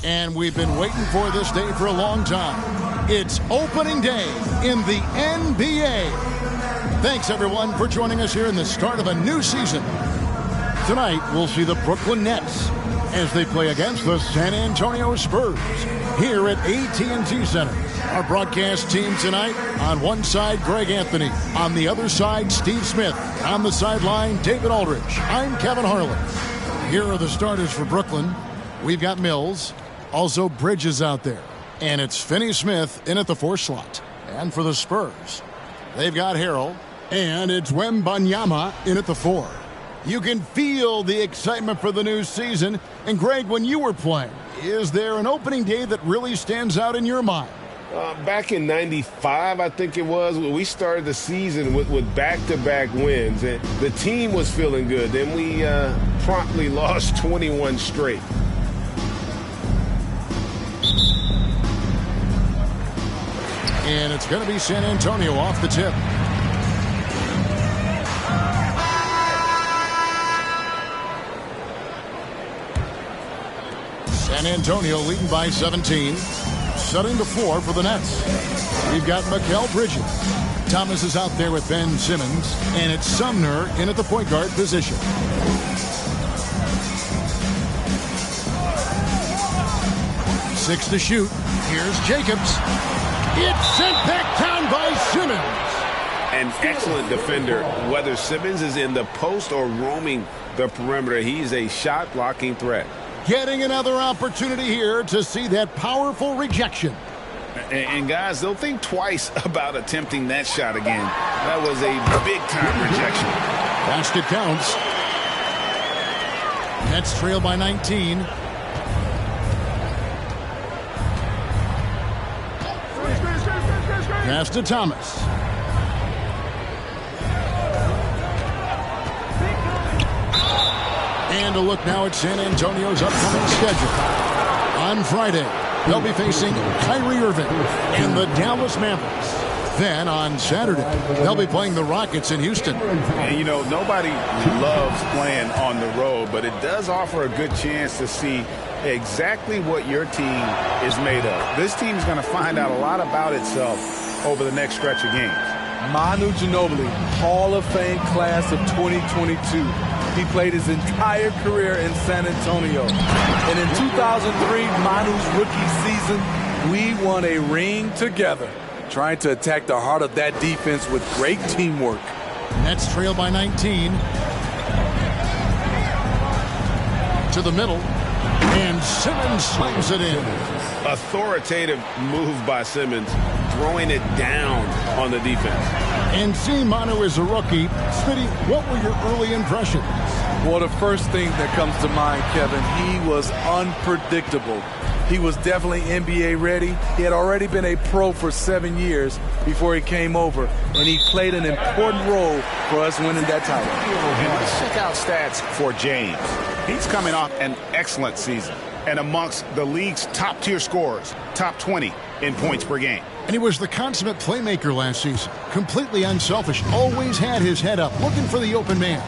And we've been waiting for this day for a long time. It's opening day in the NBA. Thanks, everyone, for joining us here in the start of a new season. Tonight, we'll see the Brooklyn Nets as they play against the San Antonio Spurs here at AT&T Center. Our broadcast team tonight, on one side, Greg Anthony. On the other side, Steve Smith. On the sideline, David Aldridge. I'm Kevin Harlan. Here are the starters for Brooklyn. We've got Mills. Also Bridges out there. And it's Finney Smith in at the 4 slot. And for the Spurs, they've got Harrell. And it's Wembanyama in at the 4. You can feel the excitement for the new season. And Greg, when you were playing, is there an opening day that really stands out in your mind? Back in '95, I think it was, we started the season with back-to-back wins. And the team was feeling good. Then we promptly lost 21 straight. And it's going to be San Antonio off the tip. San Antonio leading by 17. Setting the 4 for the Nets. We've got Mikal Bridges. Thomas is out there with Ben Simmons. And it's Sumner in at the point guard position. Six to shoot. Here's Jacobs. It's sent back down by Simmons. An excellent defender. Whether Simmons is in the post or roaming the perimeter, he's a shot-blocking threat. Getting another opportunity here to see that powerful rejection. And guys, they'll think twice about attempting that shot again. That was a big-time rejection. Basket counts. Nets trail by 19. Pass to Thomas. And a look now at San Antonio's upcoming schedule. On Friday, they'll be facing Kyrie Irving and the Dallas Mavericks. Then on Saturday, they'll be playing the Rockets in Houston. And, you know, nobody loves playing on the road, but it does offer a good chance to see exactly what your team is made of. This team is going to find out a lot about itself over the next stretch of games. Manu Ginobili, Hall of Fame class of 2022. He played his entire career in San Antonio. And in 2003, Manu's rookie season, we won a ring together, trying to attack the heart of that defense with great teamwork. Nets trail by 19. To the middle. And Simmons slams it in. Authoritative move by Simmons, throwing it down on the defense. And seeing Manu as a rookie, Smitty, what were your early impressions? Well, the first thing that comes to mind, Kevin, he was unpredictable. He was definitely NBA ready. He had already been a pro for 7 years before he came over, and he played an important role for us winning that title. And let's check out stats for James. He's coming off an excellent season and amongst the league's top-tier scorers, top 20 in points per game. And he was the consummate playmaker last season. Completely unselfish. Always had his head up, looking for the open man.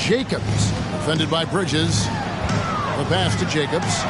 Jacobs, defended by Bridges. The pass to Jacobs.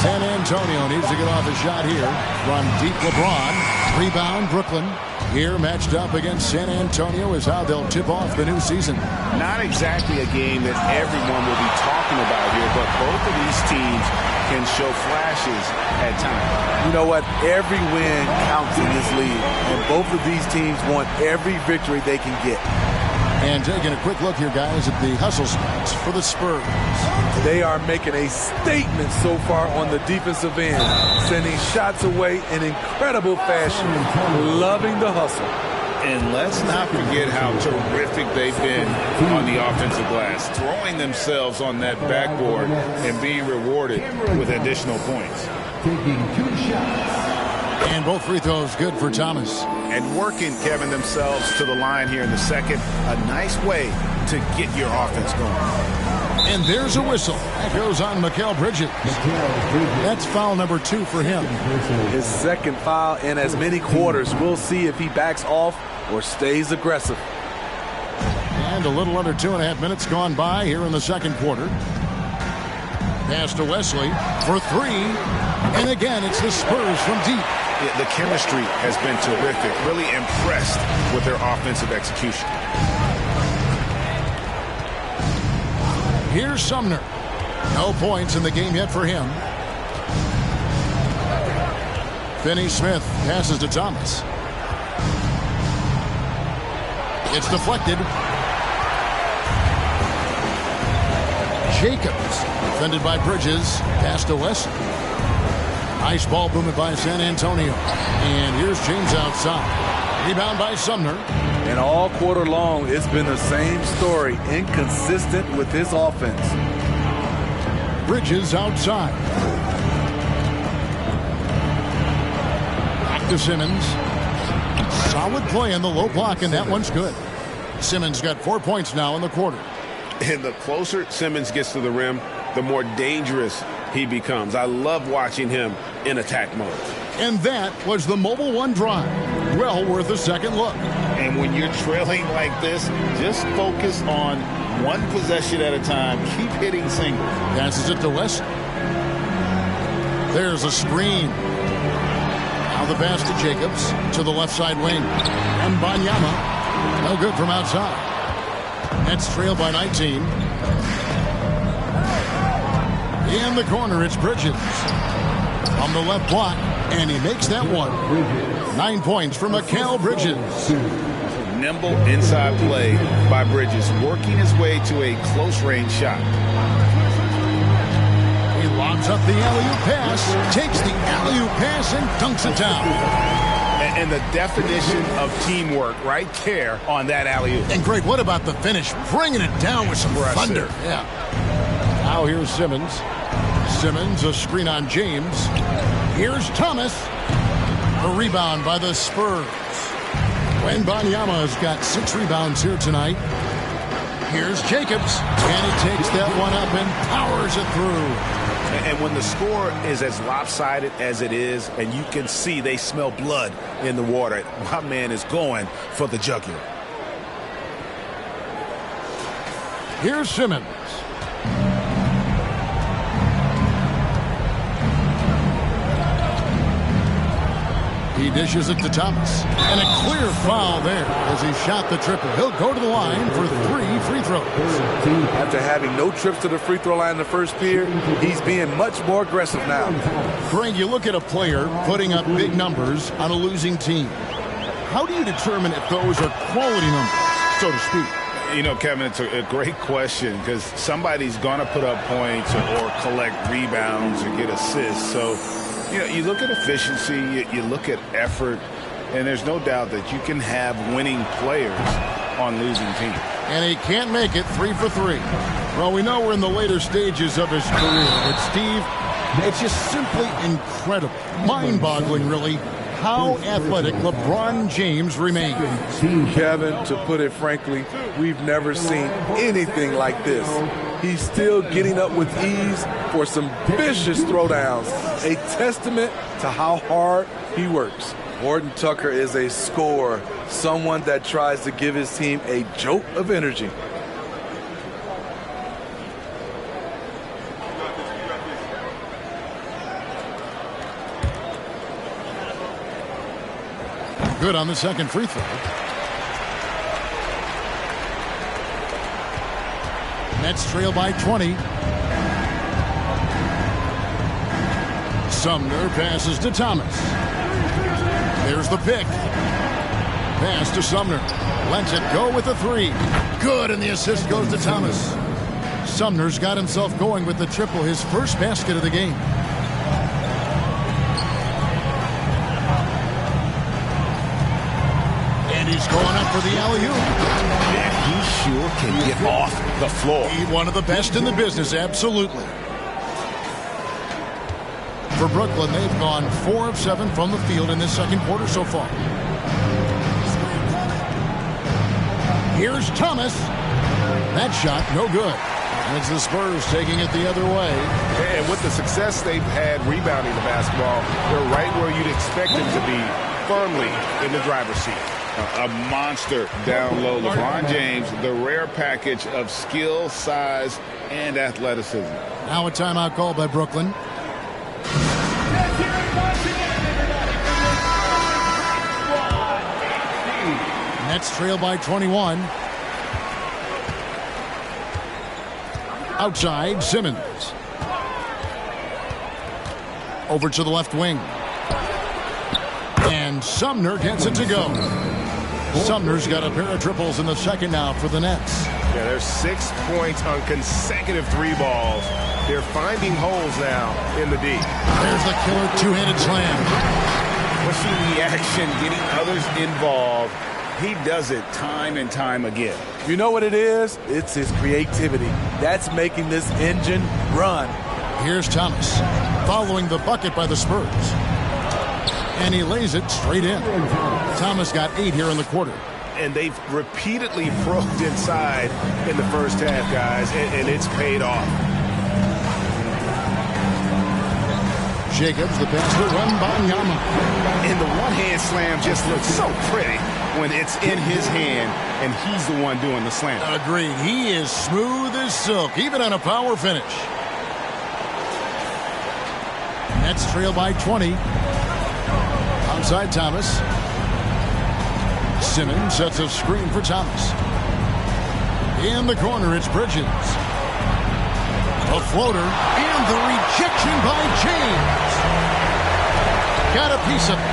San Antonio needs to get off a shot here from deep. LeBron. Rebound, Brooklyn. Here matched up against San Antonio is how they'll tip off the new season. Not exactly a game that everyone will be talking about here, but both of these teams can show flashes at times. You know what? Every win counts in this league, and both of these teams want every victory they can get. And taking a quick look here, guys, at the hustle spots for the Spurs. They are making a statement so far on the defensive end, sending shots away in incredible fashion, loving the hustle. And let's not forget how terrific they've been on the offensive glass, throwing themselves on that backboard and being rewarded with additional points. Taking 2 shots. And both free throws good for Thomas. And working, Kevin, themselves to the line here in the second. A nice way to get your offense going. And there's a whistle. That goes on Mikal Bridges. That's foul number 2 for him. His second foul in as many quarters. We'll see if he backs off or stays aggressive. And a little under 2.5 minutes gone by here in the second quarter. Pass to Wesley for 3. And again, it's the Spurs from deep. The chemistry has been terrific. Really impressed with their offensive execution. Here's Sumner. No points in the game yet for him. Finney-Smith passes to Thomas. It's deflected. Jacobs, defended by Bridges, pass to Wesley. Nice ball movement by San Antonio. And here's James outside. Rebound by Sumner. And all quarter long, it's been the same story. Inconsistent with his offense. Bridges outside. Back to Simmons. Solid play in the low block, and that one's good. Simmons got 4 points now in the quarter. And the closer Simmons gets to the rim, the more dangerous he becomes. I love watching him in attack mode. And that was the Mobile One drive. Well worth a second look. And when you're trailing like this, just focus on one possession at a time. Keep hitting singles. Passes it to West. There's a screen. Now the pass to Jacobs to the left side wing. And Banyama. No good from outside. Nets trail by 19. In the corner, it's Bridges. On the left block, and he makes that one. 9 points for Mikal Bridges. Nimble inside play by Bridges, working his way to a close-range shot. He lobs up the alley-oop pass, takes the alley-oop pass, and dunks it down. And the definition of teamwork right there on that alley-oop. And Greg, what about the finish? Bringing it down with some thunder. Yeah. Now here's Simmons. Simmons, a screen on James. Here's Thomas. A rebound by the Spurs. Wembanyama has got 6 rebounds here tonight. Here's Jacobs. And he takes that one up and powers it through. And when the score is as lopsided as it is, and you can see they smell blood in the water, my man is going for the jugular. Here's Simmons. He dishes it to Thomas. And a clear foul there as he shot the triple. He'll go to the line for 3 free throws. After having no trips to the free throw line in the first period, he's being much more aggressive now. Greg, you look at a player putting up big numbers on a losing team. How do you determine if those are quality numbers, so to speak? You know, Kevin, it's a great question because somebody's going to put up points or collect rebounds or get assists. So, you know, you look at efficiency, you look at effort, and there's no doubt that you can have winning players on losing teams. And he can't make it 3 for 3. Well, we know we're in the later stages of his career, but Steve, it's just simply incredible, mind-boggling, really, how athletic LeBron James remains. Kevin, to put it frankly, we've never seen anything like this. He's still getting up with ease for some vicious throwdowns, a testament to how hard he works. Horton Tucker is a scorer, someone that tries to give his team a jolt of energy. Good on the second free throw. Nets trail by 20. Sumner passes to Thomas. There's the pick. Pass to Sumner. Lets it go with the 3. Good, and the assist goes to Thomas. Sumner's got himself going with the triple, his first basket of the game. And he's going up for the alley-oop. He sure can get off the floor. He's one of the best in the business, absolutely. For Brooklyn, they've gone 4 of 7 from the field in this second quarter so far. Here's Thomas. That shot, no good. It's the Spurs taking it the other way. And with the success they've had rebounding the basketball, they're right where you'd expect them to be, firmly in the driver's seat. A monster down low. LeBron James, the rare package of skill, size, and athleticism. Now a timeout called by Brooklyn. Nets trail by 21. Outside, Simmons. Over to the left wing. And Sumner gets it to go. Sumner's got a pair of triples in the second now for the Nets. Yeah, there's 6 points on consecutive 3 balls. They're finding holes now in the D. There's the killer two-handed slam. Pushing the action, getting others involved. He does it time and time again. You know what it is? It's his creativity. That's making this engine run. Here's Thomas, following the bucket by the Spurs. And he lays it straight in. Thomas got 8 here in the quarter. And they've repeatedly probed inside in the first half, guys, and it's paid off. Jacobs, the pass to Wembanyama. And the one-hand slam just looks so pretty when it's in his hand and he's the one doing the slam. Agreed. He is smooth as silk, even on a power finish. Nets trail by 20. Outside Thomas. Simmons sets a screen for Thomas. In the corner, it's Bridges. A floater, and the rejection by James. Got a piece of it.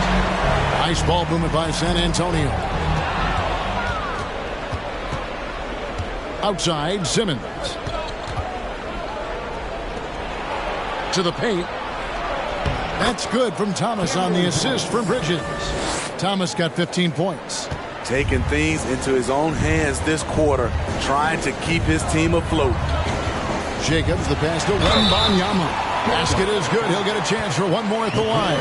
Nice ball movement by San Antonio. Outside, Simmons. To the paint. That's good from Thomas on the assist from Bridges. Thomas got 15 points. Taking things into his own hands this quarter, trying to keep his team afloat. Jacobs, the pass to Wembanyama. Basket is good. He'll get a chance for one more at the line.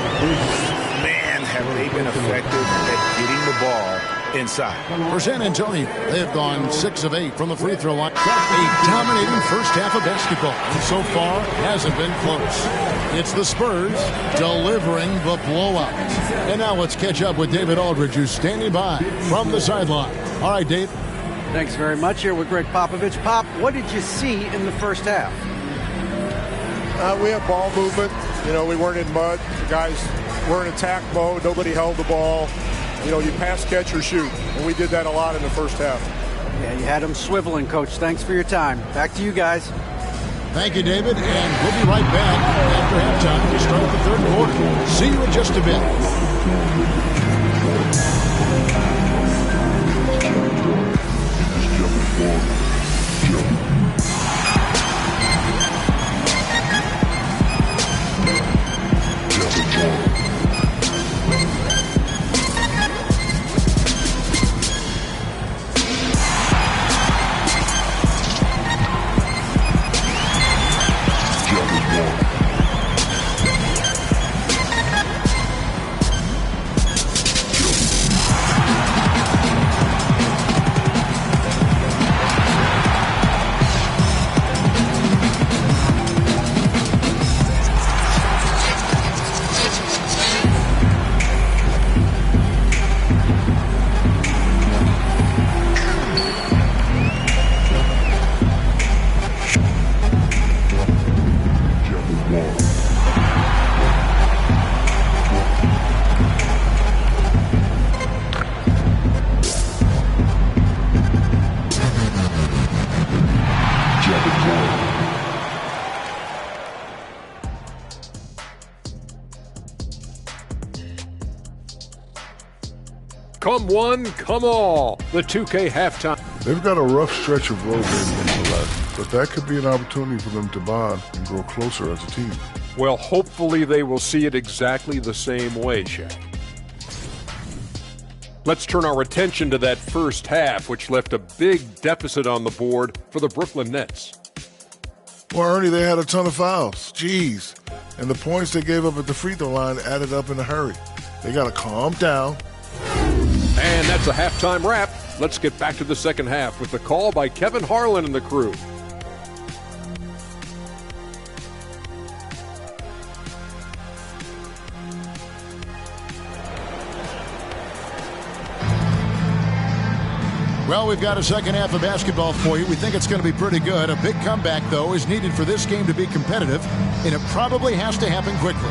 Man, have they been effective at getting the ball inside. For San Antonio, they have gone 6 of 8 from the free throw line. A dominating first half of basketball. And so far, hasn't been close. It's the Spurs delivering the blowout. And now let's catch up with David Aldridge, who's standing by from the sideline. All right, Dave. Thanks very much. Here with Greg Popovich. Pop, what did you see in the first half? We had ball movement. You know, we weren't in mud. The guys were in attack mode. Nobody held the ball. You know, you pass, catch, or shoot. And we did that a lot in the first half. Yeah, you had them swiveling, Coach. Thanks for your time. Back to you guys. Thank you, David. And we'll be right back after halftime to start the third quarter. See you in just a bit. Come one, come all. The 2K halftime. They've got a rough stretch of road left, but that could be an opportunity for them to bond and grow closer as a team. Well, hopefully they will see it exactly the same way, Shaq. Let's turn our attention to that first half, which left a big deficit on the board for the Brooklyn Nets. Well, Ernie, they had a ton of fouls. Jeez. And the points they gave up at the free throw line added up in a hurry. They got to calm down. And that's a halftime wrap. Let's get back to the second half with the call by Kevin Harlan and the crew. Well, we've got a second half of basketball for you. We think it's going to be pretty good. A big comeback, though, is needed for this game to be competitive, and it probably has to happen quickly.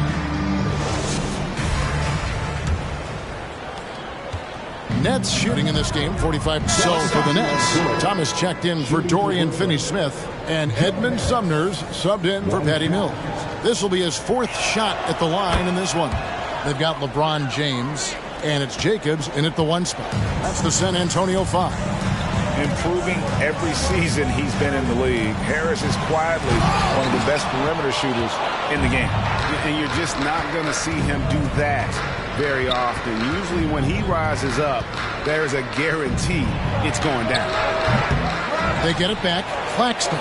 Nets shooting in this game, 45. So for the Nets, Thomas checked in for Dorian Finney-Smith, and Edmund Sumner's subbed in for Patty Mills. This will be his 4th shot at the line in this one. They've got LeBron James, and it's Jacobs in at the 1 spot. That's the San Antonio 5. Improving every season he's been in the league. Harris is quietly one of the best perimeter shooters in the game. And you're just not going to see him do that very often. Usually when he rises up, there's a guarantee it's going down. They get it back. Claxton.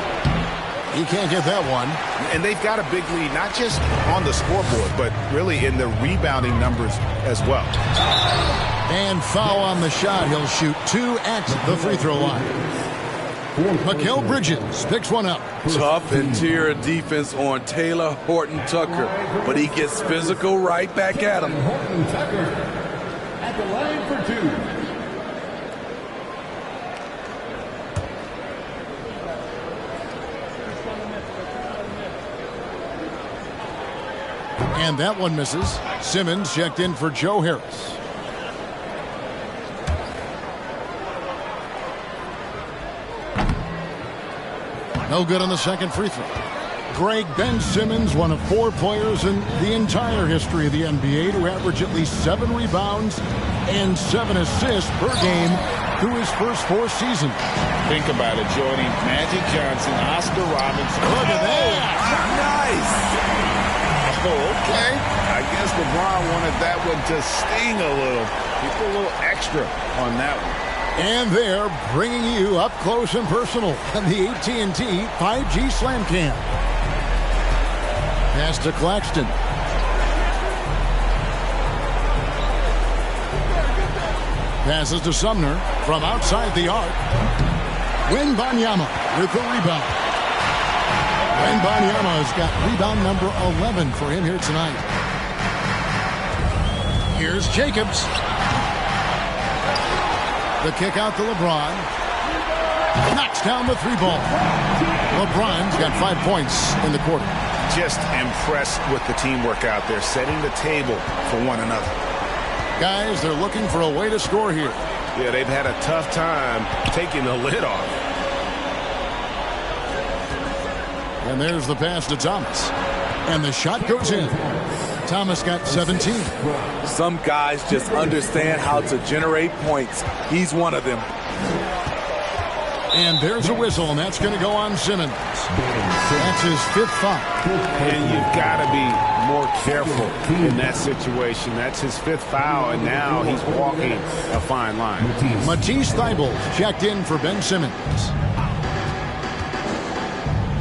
He can't get that one. And they've got a big lead, not just on the scoreboard, but really in the rebounding numbers as well. And foul on the shot. He'll shoot 2 at the free throw line. Mikal Bridges picks one up. Tough interior defense on Taylor Horton-Tucker, but he gets physical right back at him. Horton-Tucker at the line for 2. And that one misses. Simmons checked in for Joe Harris. No good on the second free throw. Greg Ben Simmons, one of 4 players in the entire history of the NBA to average at least 7 rebounds and 7 assists per game through his first 4 seasons. Think about it, joining Magic Johnson, Oscar Robertson. Look at that. Nice. Oh, okay. I guess LeBron wanted that one to sting a little. He put a little extra on that one. And they're bringing you up close and personal on the AT&T 5G Slam Cam. Pass to Claxton. Passes to Sumner from outside the arc. Wembanyama with the rebound. Wembanyama has got rebound number 11 for him here tonight. Here's Jacobs. The kick out to LeBron. Knocks down the 3 ball. LeBron's got 5 points in the quarter. Just impressed with the teamwork out there, setting the table for one another. Guys, they're looking for a way to score here. Yeah, they've had a tough time taking the lid off. And there's the pass to Thomas. And the shot goes in. Thomas got 17. Some guys just understand how to generate points. He's one of them. And there's a whistle, and that's going to go on Simmons. That's his 5th foul. And you've got to be more careful in that situation. That's his 5th foul, and now he's walking a fine line. Matisse Thybulle checked in for Ben Simmons.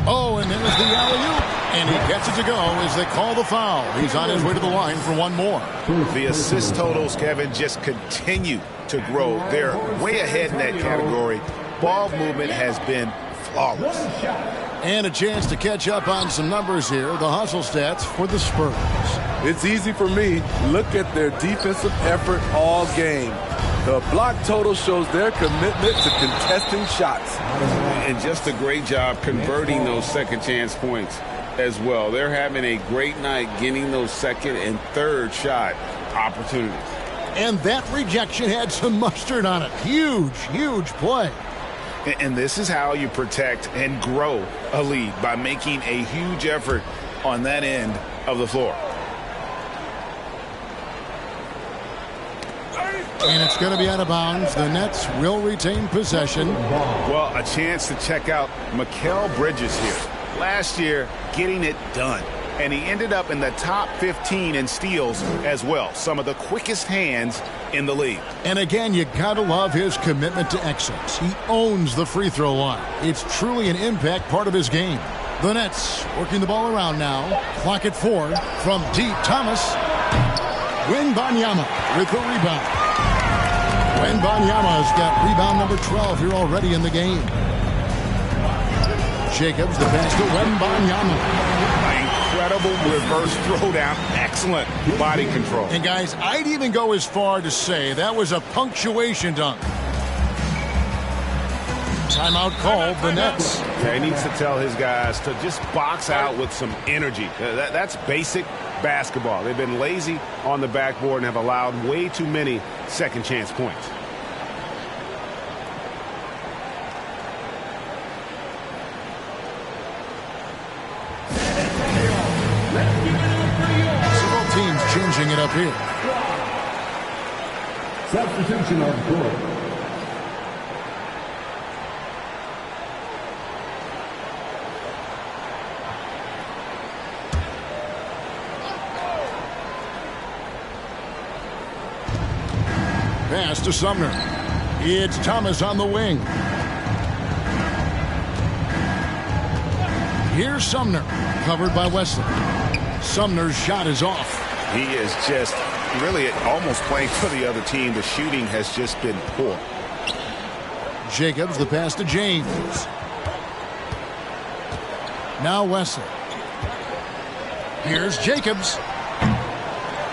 Oh, and there's the alley-oop. And he gets it to go as they call the foul. He's on his way to the line for one more. The assist totals, Kevin, just continue to grow. They're way ahead in that category. Ball movement has been flawless. And a chance to catch up on some numbers here. The hustle stats for the Spurs. It's easy for me. Look at their defensive effort all game. The block total shows their commitment to contesting shots. And just a great job converting those second chance points as well. They're having a great night getting those second and third shot opportunities. And that rejection had some mustard on it. Huge, huge play. And this is how you protect and grow a lead, by making a huge effort on that end of the floor. And it's going to be out of bounds. The Nets will retain possession. Well, a chance to check out Mikal Bridges here. Last year, getting it done. And he ended up in the top 15 in steals as well. Some of the quickest hands in the league. And again, you got to love his commitment to excellence. He owns the free throw line. It's truly an impact part of his game. The Nets working the ball around now. Clock at 4 from deep. Thomas. Wembanyama with the rebound. Wembanyama's got rebound number 12 here already in the game. Jacobs, the pass to Wembanyama. Incredible reverse throwdown. Excellent body control. And guys, I'd even go as far to say that was a punctuation dunk. Timeout called, the Nets. Yeah, he needs to tell his guys to just box out with some energy. That's basic basketball. They've been lazy on the backboard and have allowed way too many second chance points. Several teams changing it up here. Substitution on court. Pass to Sumner. It's Thomas on the wing. Here's Sumner, covered by Wesley. Sumner's shot is off. He is just really almost playing for the other team. The shooting has just been poor. Jacobs, the pass to James. Now Wesley. Here's Jacobs.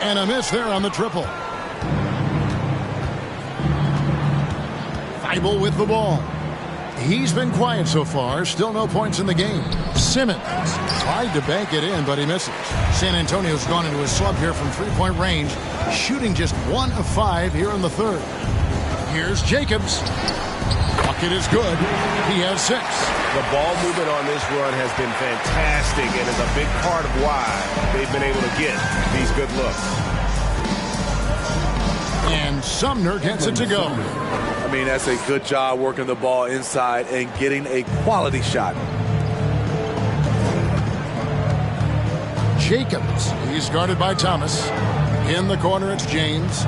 And a miss there on the triple. Thibault with the ball. He's been quiet so far. Still no points in the game. Simmons tried to bank it in, but he misses. San Antonio's gone into a slump here from three-point range, shooting just 1 of 5 here in the third. Here's Jacobs. Bucket is good. He has 6. The ball movement on this run has been fantastic and is a big part of why they've been able to get these good looks. And Sumner gets it to go. I mean, that's a good job working the ball inside and getting a quality shot. Jacobs, he's guarded by Thomas. In the corner, it's James.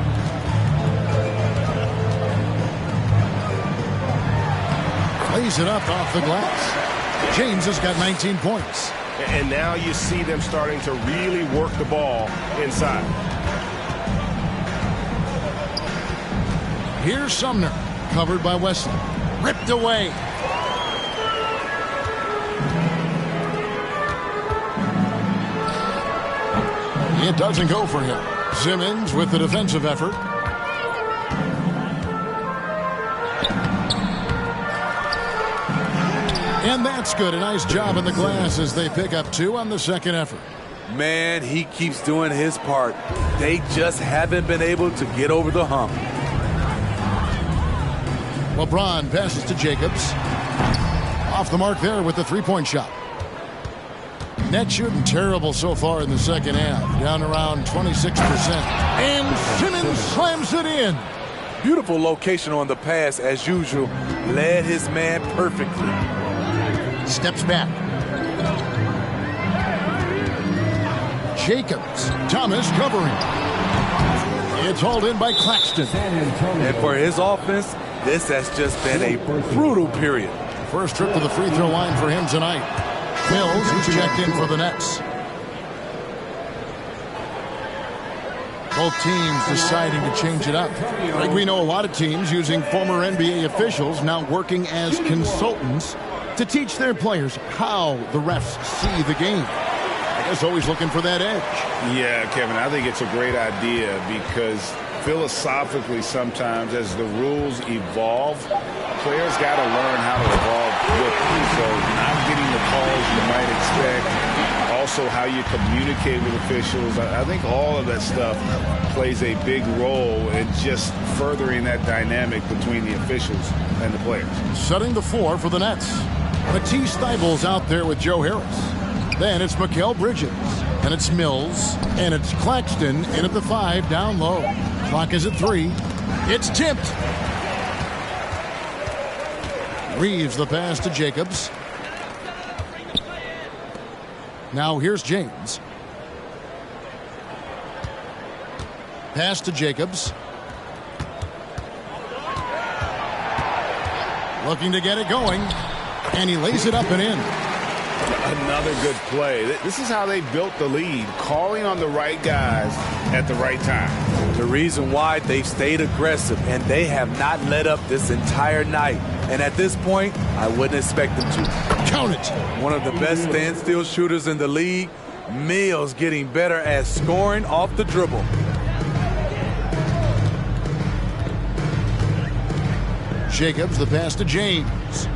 Plays it up off the glass. James has got 19 points. And now you see them starting to really work the ball inside. Here's Sumner, covered by Wesley. Ripped away. It doesn't go for him. Simmons with the defensive effort. And that's good. A nice job in the glass as they pick up 2 on the second effort. Man, he keeps doing his part. They just haven't been able to get over the hump. LeBron passes to Jacobs. Off the mark there with the three-point shot. Net shooting terrible so far in the second half. Down around 26%. And Simmons slams it in. Beautiful location on the pass as usual. Led his man perfectly. Steps back. Jacobs. Thomas covering. It's hauled in by Claxton. And for his offense, this has just been a brutal period. First trip to the free throw line for him tonight. Mills, who's checked in for the Nets. Both teams deciding to change it up. Like we know a lot of teams using former NBA officials now working as consultants to teach their players how the refs see the game. I guess always looking for that edge. Yeah, Kevin, I think it's a great idea because philosophically sometimes as the rules evolve, players got to learn how to evolve with them. So not getting the calls you might expect, also how you communicate with officials. I think all of that stuff plays a big role in just furthering that dynamic between the officials and the players. Setting the 4 for the Nets. Matisse Thybulle's out there with Joe Harris. Then it's Mikal Bridges. And it's Mills. And it's Claxton in at the 5 down low. Clock is at 3. It's tipped. Reeves the pass to Jacobs. Now here's James. Pass to Jacobs. Looking to get it going. And he lays it up and in. Another good play. This is how they built the lead, calling on the right guys at the right time. The reason why they've stayed aggressive and they have not let up this entire night. And at this point, I wouldn't expect them to. Count it. One of the best standstill shooters in the league. Mills getting better at scoring off the dribble. Jacobs the pass to James.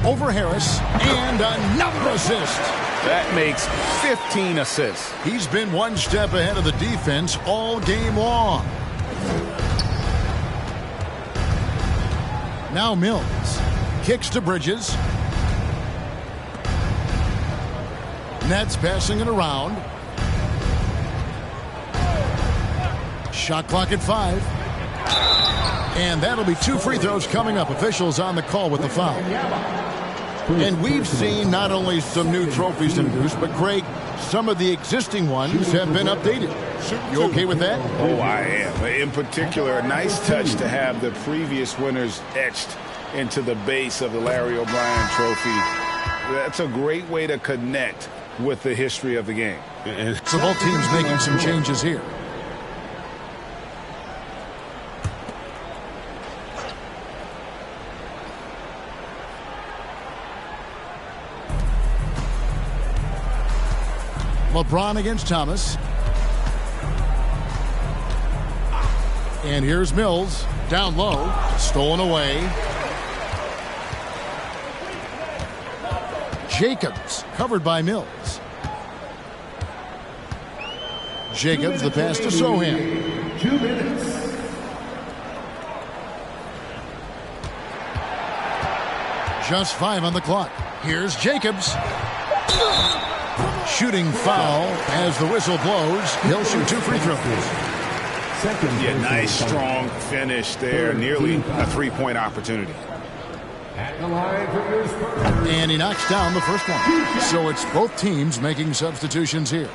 over Harris, and another assist. That makes 15 assists. He's been one step ahead of the defense all game long. Now Mills kicks to Bridges. Nets passing it around. Shot clock at 5. And that'll be 2 free throws coming up. Officials on the call with the foul. And we've seen not only some new trophies introduced, but Craig, some of the existing ones have been updated. You okay with that? Oh, I am. In particular, a nice touch to have the previous winners etched into the base of the Larry O'Brien trophy. That's a great way to connect with the history of the game. So both teams making some changes here. LeBron against Thomas. And here's Mills. Down low. Stolen away. Jacobs covered by Mills. Jacobs, the pass to Sohan. 2 minutes. Just 5 on the clock. Here's Jacobs. Shooting foul as the whistle blows. He'll shoot 2 free throws. Yeah, nice strong finish there. Nearly a 3-point opportunity. At the line for your Spurs. And he knocks down the first one. So it's both teams making substitutions here.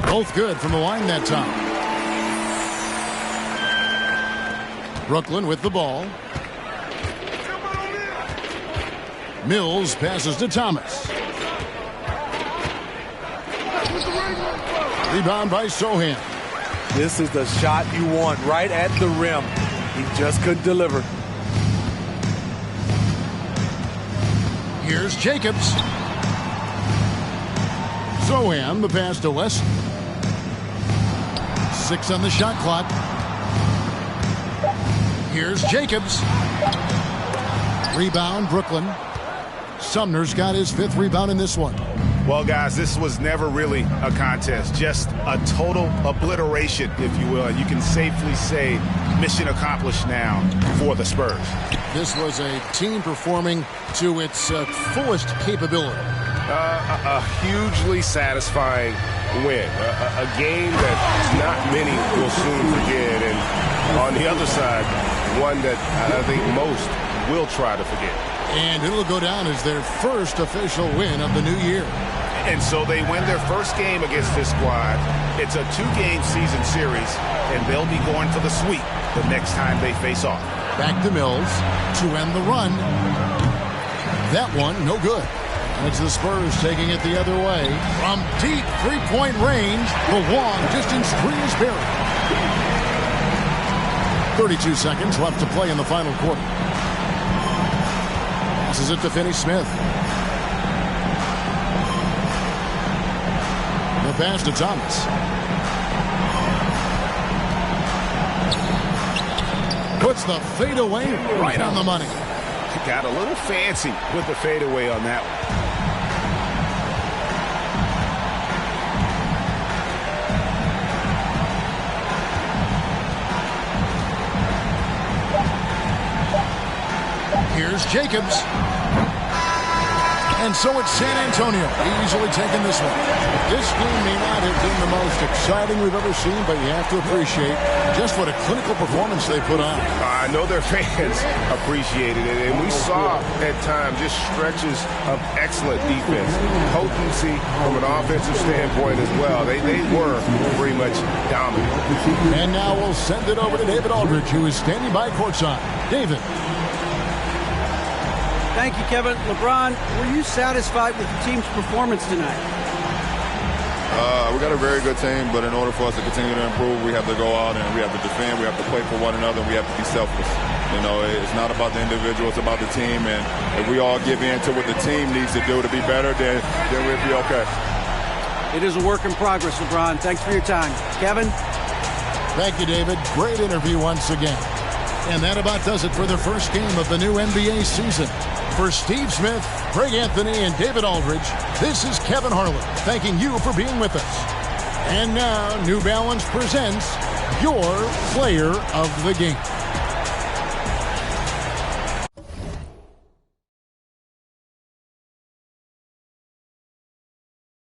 Both good from the line that time. Brooklyn with the ball. Mills passes to Thomas. Rebound by Sohan. This is the shot you want right at the rim. He just couldn't deliver. Here's Jacobs. Sohan, the pass to West. 6 on the shot clock. Here's Jacobs. Rebound, Brooklyn. Sumner's got his 5th rebound in this one. Well, guys, this was never really a contest. Just a total obliteration, if you will. And you can safely say mission accomplished now for the Spurs. This was a team performing to its fullest capability. A hugely satisfying win. A game that not many will soon forget. And on the other side, one that I think most will try to forget. And it'll go down as their first official win of the new year. And so they win their first game against this squad. It's a 2-game season series, and they'll be going for the sweep the next time they face off. Back to Mills to end the run. That one, no good. It's the Spurs taking it the other way. From deep 3-point range, the long-distance three is buried. 32 seconds left to play in the final quarter. This is it to Finney-Smith. The pass to Thomas. Puts the fadeaway right on the money. Got a little fancy with the fadeaway on that one. Here's Jacobs. And so it's San Antonio easily taking this one. This game may not have been the most exciting we've ever seen, but you have to appreciate just what a clinical performance they put on. I know their fans appreciated it, and we saw at times just stretches of excellent defense, potency from an offensive standpoint as well. They were pretty much dominant. And now we'll send it over to David Aldridge, who is standing by courtside. David. Thank you, Kevin. LeBron, were you satisfied with the team's performance tonight? We got a very good team, but in order for us to continue to improve, we have to go out and we have to defend, we have to play for one another, and we have to be selfless. You know, it's not about the individual, it's about the team. And if we all give in to what the team needs to do to be better, then we'll be okay. It is a work in progress, LeBron. Thanks for your time. Kevin? Thank you, David. Great interview once again. And that about does it for the first game of the new NBA season. For Steve Smith, Greg Anthony, and David Aldridge, this is Kevin Harlan thanking you for being with us. And now, New Balance presents your player of the game.